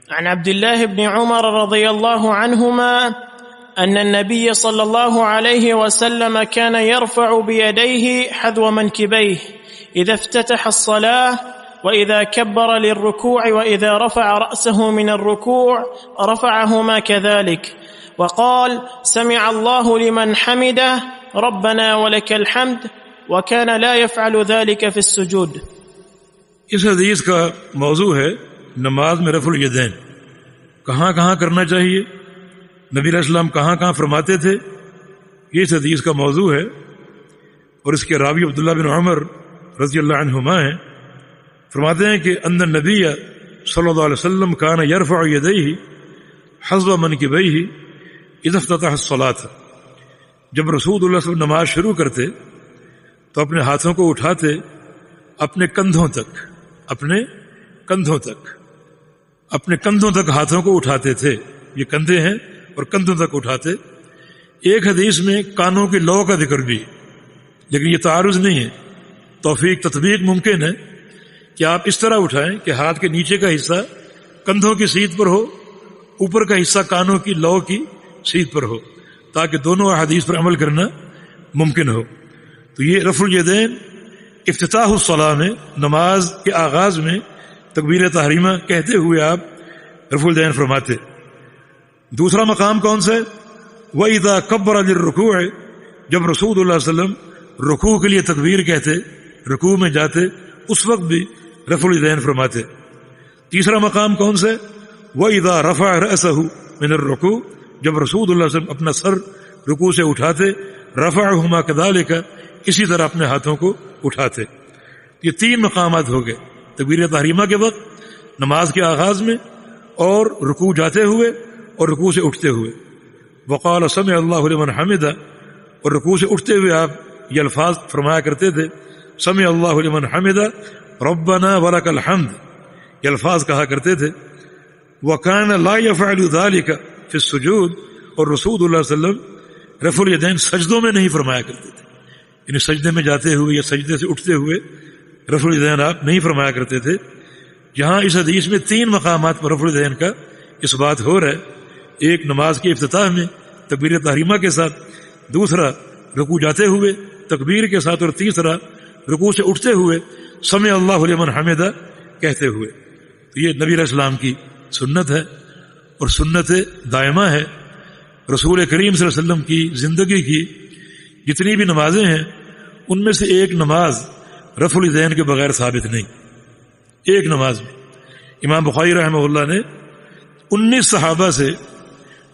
عن عبد الله بن عمر رضي الله عنهما أن النبي صلى الله عليه وسلم كان يرفع بيديه حذو منكبيه إذا افتتح الصلاة وإذا كبر للركوع وإذا رفع رأسه من الركوع رفعهما كذلك وقال سمع الله لمن حمده ربنا ولك الحمد وكان لا يفعل ذلك في السجود. اس حدیث کا موضوع ہے نماز میں رفع الیدین کہاں کہاں کرنا چاہیے، نبی علیہ السلام کہاں کہاں فرماتے تھے، یہ اس حدیث کا موضوع ہے. اور اس کے راوی عبداللہ بن عمر رضی اللہ عنہما ہیں، فرماتے ہیں کہ ان النبی صلی اللہ علیہ وسلم کان یرفع یدیہ حذو منکبیہ اذا افتتح الصلاۃ. جب رسول اللہ صلی اللہ علیہ وسلم نماز شروع کرتے تو اپنے ہاتھوں کو اٹھاتے اپنے کندھوں تک ہاتھوں کو اٹھاتے تھے. یہ کندھے ہیں اور کندھوں تک اٹھاتے. ایک حدیث میں کانوں کی لو کا ذکر بھی، لیکن یہ تعارض نہیں ہے، توفیق تطبیق ممکن ہے کہ آپ اس طرح اٹھائیں کہ ہاتھ کے نیچے کا حصہ کندھوں کی سیدھ پر ہو، اوپر کا حصہ کانوں کی لو کی سیدھ پر ہو، تاکہ دونوں احادیث پر عمل کرنا ممکن ہو. تو یہ رفع الیدین افتتاح الصلاۃ میں، نماز کے آغاز میں تکبیر تحریمہ کہتے ہوئے آپ رفع الیدین فرماتے. دوسرا مقام کون سا ہے؟ وَإِذَا كَبَّرَ لِلرُّكُوعِ، جب رسول اللہ صلی اللہ علیہ وسلم رکوع کے لیے تکبیر کہتے، رکوع میں جاتے، اس وقت بھی رفع الیدین فرماتے. تیسرا مقام کون سا ہے؟ وَإِذَا رَفَعَ رَأْسَهُ مِنَ الرُّكُوعِ، جب رسول اللہ صلی اللہ علیہ وسلم اپنا سر رکوع سے اٹھاتے، رفعہما کذالک، اسی طرح اپنے ہاتھوں کو اٹھاتے. یہ تین مقامات ہو گئے، تکبیر تحریمہ کے وقت، نماز کے آغاز میں، اور رکوع جاتے ہوئے اور رکوع سے اٹھتے ہوئے. وقال سمع اللہ لمن حمدہ، اور رکوع سے اٹھتے ہوئے آپ یہ الفاظ فرمایا کرتے تھے، سمع اللہ لمن حمدہ ربنا ولک الحمد، یہ الفاظ کہا کرتے تھے. وکان لا یفعل ذلک فی السجود، اور رسول اللہ صلی اللہ علیہ وسلم رفع الیدین سجدوں میں نہیں فرمایا کرتے تھے، یعنی سجدے میں جاتے ہوئے یا سجدے سے اٹھتے ہوئے رفع الیدین آپ نہیں فرمایا کرتے تھے. یہاں اس حدیث میں تین مقامات پر رفع الیدین کا اس بات ہو رہا ہے، ایک نماز کے افتتاح میں تکبیر تحریمہ کے ساتھ، دوسرا رکوع جاتے ہوئے تکبیر کے ساتھ، اور تیسرا رکوع سے اٹھتے ہوئے سمع اللہ لمن حمدہ کہتے ہوئے. تو یہ نبی علیہ السلام کی سنت ہے اور سنت دائمہ ہے. رسول کریم صلی اللہ علیہ وسلم کی زندگی کی جتنی بھی نمازیں ہیں ان میں سے ایک نماز رفع الیدین کے بغیر ثابت نہیں. ایک نماز میں امام بخاری رحمہ اللہ نے 19 صحابہ سے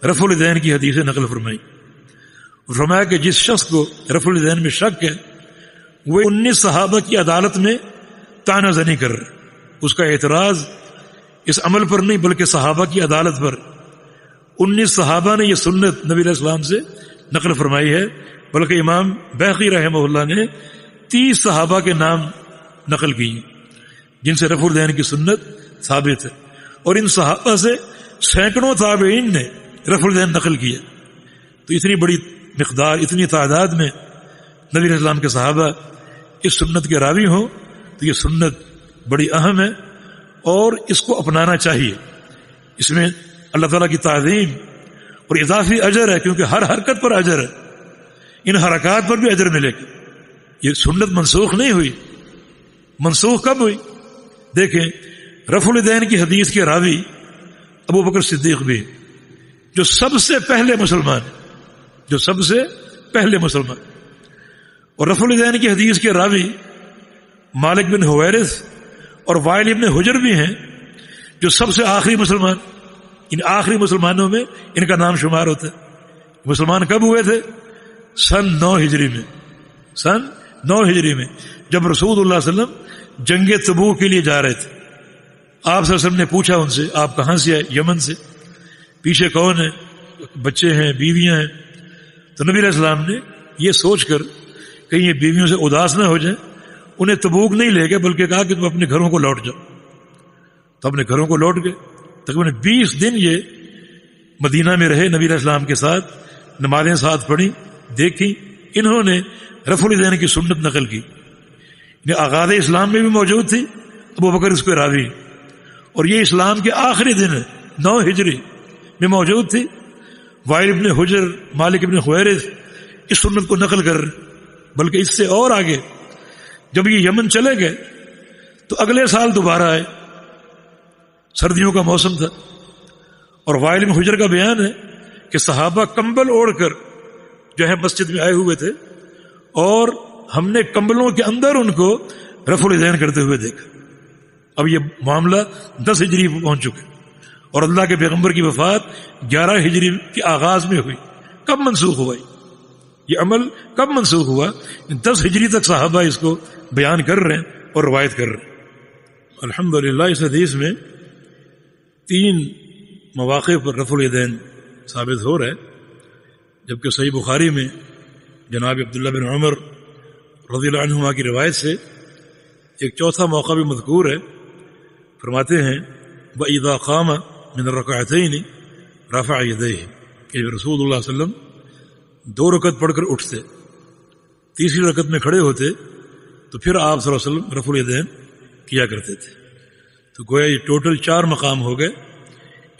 رفع الیدین کی حدیثیں نقل فرمائی. فرمایا کہ جس شخص کو رفع الیدین میں شک ہے وہ 19 صحابہ کی عدالت میں طعنہ زنی کر رہے. اس کا اعتراض اس عمل پر نہیں بلکہ صحابہ کی عدالت پر. 19 صحابہ نے یہ سنت نبی علیہ السلام سے نقل فرمائی ہے، بلکہ امام بیہقی رحمہ اللہ نے 30 صحابہ کے نام نقل کیے جن سے رفع الیدین کی سنت ثابت ہے، اور ان صحابہ سے سینکڑوں تابعین نے رفع الیدین نقل کیا. تو اتنی بڑی مقدار، اتنی تعداد میں نبی علیہ السلام کے صحابہ اس سنت کے راوی ہوں تو یہ سنت بڑی اہم ہے اور اس کو اپنانا چاہیے. اس میں اللہ تعالیٰ کی تعظیم اور اضافی اجر ہے، کیونکہ ہر حرکت پر اجر ہے، ان حرکات پر بھی اجر ملے گا. یہ سنت منسوخ نہیں ہوئی. منسوخ کب ہوئی؟ دیکھیں رفع الیدین کی حدیث کے راوی ابو بکر صدیق بھی، جو سب سے پہلے مسلمان، اور رفع الیدین کی حدیث کے راوی مالک بن حویرث اور وائل ابن حجر بھی ہیں، جو سب سے آخری مسلمان. ان آخری مسلمانوں میں ان کا نام شمار ہوتا ہے. مسلمان کب ہوئے تھے؟ سن 9 ہجری میں جب رسول اللہ صلی اللہ علیہ وسلم جنگ تبوک کے لیے جا رہے تھے. آپ صلی اللہ علیہ وسلم نے پوچھا ان سے، آپ کہاں سے آئے؟ یمن سے. پیچھے کون ہے؟ بچے ہیں، بیویاں ہیں. تو نبی علیہ السلام نے یہ سوچ کر کہیں یہ بیویوں سے اداس نہ ہو جائیں، انہیں تبوک نہیں لے گئے بلکہ کہا کہ تم اپنے گھروں کو لوٹ جاؤ. تو اپنے گھروں کو لوٹ گئے. تقریباً 20 دن یہ مدینہ میں رہے، نبی علیہ السلام کے ساتھ نمازیں ساتھ پڑھی، دیکھی. انہوں نے رفع الیدین کی سنت نقل کی. آغاز اسلام میں بھی موجود تھی، ابو بکر اس کے راوی، اور یہ اسلام کے آخری دن ہے 9 ہجری میں موجود تھی. وائل ابن حجر، مالک ابن حویرث اس سنت کو نقل کر رہے. بلکہ اس سے اور آگے جب یہ یمن چلے گئے تو اگلے سال دوبارہ آئے، سردیوں کا موسم تھا، اور وائل بن حجر کا بیان ہے کہ صحابہ کمبل اوڑھ کر جو ہے مسجد میں آئے ہوئے تھے، اور ہم نے کمبلوں کے اندر ان کو رفع الیدین کرتے ہوئے دیکھا. اب یہ معاملہ 10 ہجری پہ پہنچ چکے، اور اللہ کے پیغمبر کی وفات 11 ہجری کے آغاز میں ہوئی. کب منسوخ ہوا یہ عمل؟ کب منسوخ ہوا؟ 10 ہجری تک صحابہ اس کو بیان کر رہے ہیں اور روایت کر رہے ہیں. الحمدللہ اس حدیث میں 3 مواقع پر رفع الیدین ثابت ہو رہا ہے، جبکہ صحیح بخاری میں جناب عبداللہ بن عمر رضی اللہ عنہما کی روایت سے ایک چوتھا موقع بھی مذکور ہے. فرماتے ہیں وَإِذَا قَامَ مِنَ الرَّكْعَتَيْنِ رَفَعَ يَدَيْهِ، کہ رسول اللہ صلی اللہ علیہ وسلم 2 رکعت پڑھ کر اٹھتے، تیسری رکعت میں کھڑے ہوتے تو پھر آپ صلی اللہ علیہ وسلم رفع الیدین کیا کرتے تھے. تو گویا یہ ٹوٹل 4 مقام ہو گئے.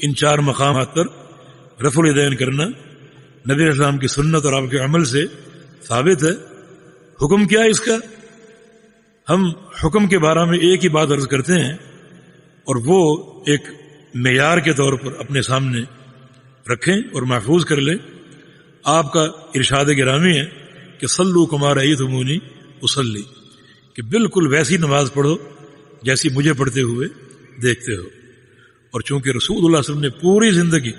ان 4 مقامات پر رفع الیدین کرنا نبی علیہ السلام کی سنت اور آپ کے عمل سے ثابت ہے. حکم کیا اس کا؟ ہم حکم کے بارے میں ایک ہی بات عرض کرتے ہیں، اور وہ ایک معیار کے طور پر اپنے سامنے رکھیں اور محفوظ کر لیں. آپ کا ارشاد گرامی ہے کہ صلو کما رأیتمونی اصلی، کہ بالکل ویسی نماز پڑھو جیسی مجھے پڑھتے ہوئے دیکھتے ہو. اور چونکہ رسول اللہ صلی اللہ علیہ وسلم نے پوری زندگی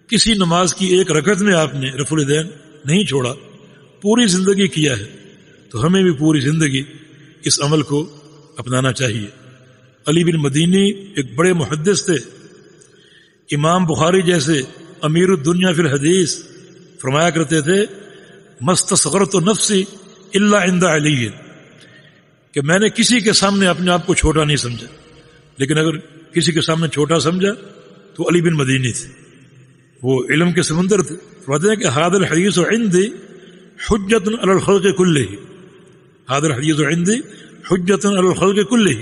کسی نماز کی ایک رکعت میں آپ نے رفع الیدین نہیں چھوڑا، پوری زندگی کیا ہے، تو ہمیں بھی پوری زندگی اس عمل کو اپنانا چاہیے. علی بن مدینی ایک بڑے محدث تھے. امام بخاری جیسے امیر الدنیا فی الحدیث فرمایا کرتے تھے مستصغرت نفسی الا عند علی، کہ میں نے کسی کے سامنے اپنے آپ کو چھوٹا نہیں سمجھا، لیکن اگر کسی کے سامنے چھوٹا سمجھا تو علی بن مدینی تھے. وہ علم کے سمندر تھے. فرماتے ہیں کہ ھذا الحدیث عندی حجۃ علی الخلق کلہ، ھذا الحدیث عندی حجۃ علی الخلق کلہ،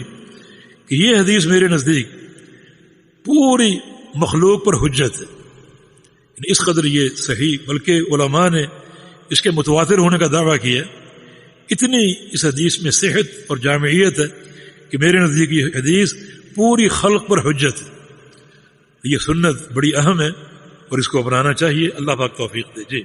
کہ یہ حدیث میرے نزدیک پوری مخلوق پر حجت ہے. اس قدر یہ صحیح، بلکہ علماء نے اس کے متواتر ہونے کا دعویٰ کیا. اتنی اس حدیث میں صحت اور جامعیت ہے کہ میرے نزدیک یہ حدیث پوری خلق پر حجت ہے. یہ سنت بڑی اہم ہے اور اس کو اپنانا چاہیے. اللہ پاک توفیق دے. جی